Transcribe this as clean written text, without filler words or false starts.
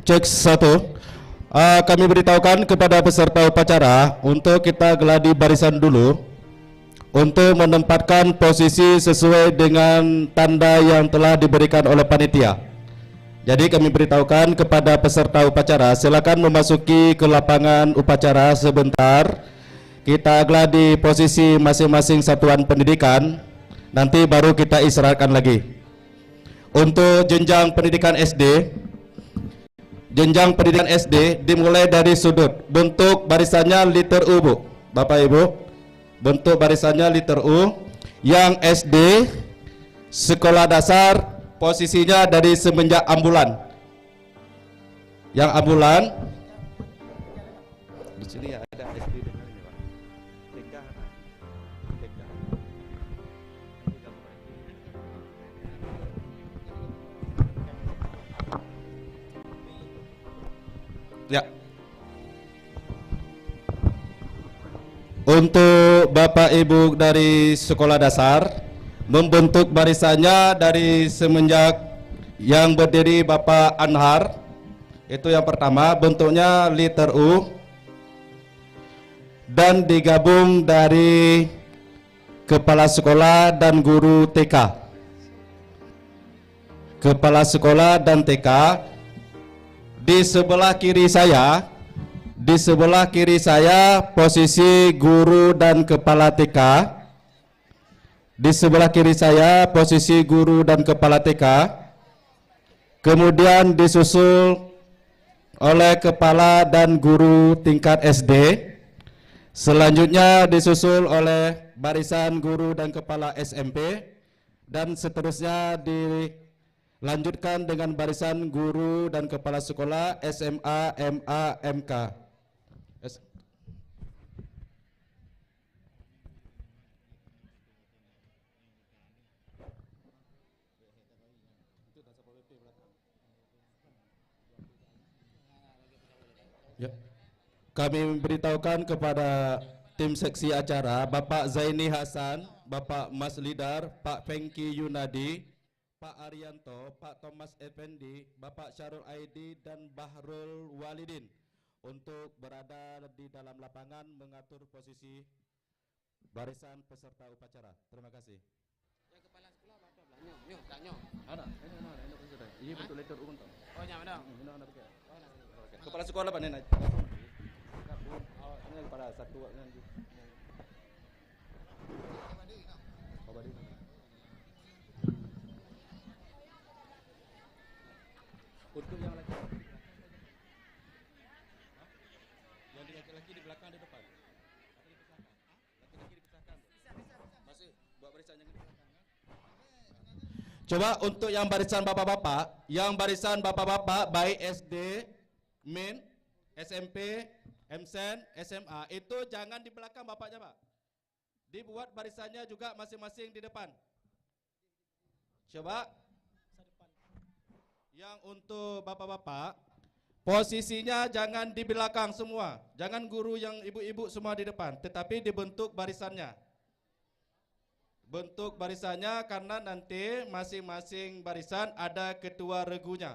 Cek satu. Kami beritahukan kepada peserta upacara untuk kita geladi barisan dulu untuk menempatkan posisi sesuai dengan tanda yang telah diberikan oleh panitia. Jadi kami beritahukan kepada peserta upacara, silakan memasuki ke lapangan upacara sebentar. Kita geladi posisi masing-masing satuan pendidikan, nanti baru kita istirahatkan lagi. Untuk jenjang pendidikan SD, dimulai dari sudut. Bentuk barisannya liter U, Bu. Bapak Ibu, bentuk barisannya liter U. Yang SD sekolah dasar posisinya dari semenjak ambulan. Yang ambulan di sini ya ada SD dengan ini, Pak. Ya. Untuk Bapak Ibu dari sekolah dasar, membentuk barisannya dari semenjak yang berdiri Bapak Anhar. Itu yang pertama, bentuknya liter U dan digabung dari kepala sekolah dan guru TK. Kepala sekolah dan TK. Di sebelah kiri saya posisi guru dan kepala TK. Di sebelah kiri saya posisi guru dan kepala TK. Kemudian disusul oleh kepala dan guru tingkat SD. Selanjutnya disusul oleh barisan guru dan kepala SMP. Dan seterusnya dilanjutkan dengan barisan guru dan kepala sekolah SMA, MA, MK. Ya. Kami beritahukan kepada tim seksi acara, Bapak Zaini Hasan, Bapak Mas Lidar, Pak Fengki Yunadi, Pak Arianto, Pak Thomas Effendi, Bapak Syarul Aidi dan Bahrul Walidin untuk berada di dalam lapangan mengatur posisi barisan peserta upacara. Terima kasih. Yang kepala sekolah apa belakangnya? Nyo, taknya. Ada, ini peserta. Ini bentuk letter U untuk. Oh, nyam ada. Kepala sekolah Pak Nena. Oh, ini kepala satu nanti. Untuk yang laki-laki. Yang laki-laki di belakang di depan. Atau dipisahkan? Laki-laki dipisahkan. Masih buat barisan yang di belakang. Coba untuk yang barisan bapak-bapak baik SD, Min, SMP, MSen, SMA itu jangan di belakang bapaknya, Pak. Dibuat barisannya juga masing-masing di depan. Coba. Yang untuk bapak-bapak posisinya jangan di belakang semua. Jangan guru yang ibu-ibu semua di depan, tetapi dibentuk barisannya. Bentuk barisannya karena nanti masing-masing barisan ada ketua regunya.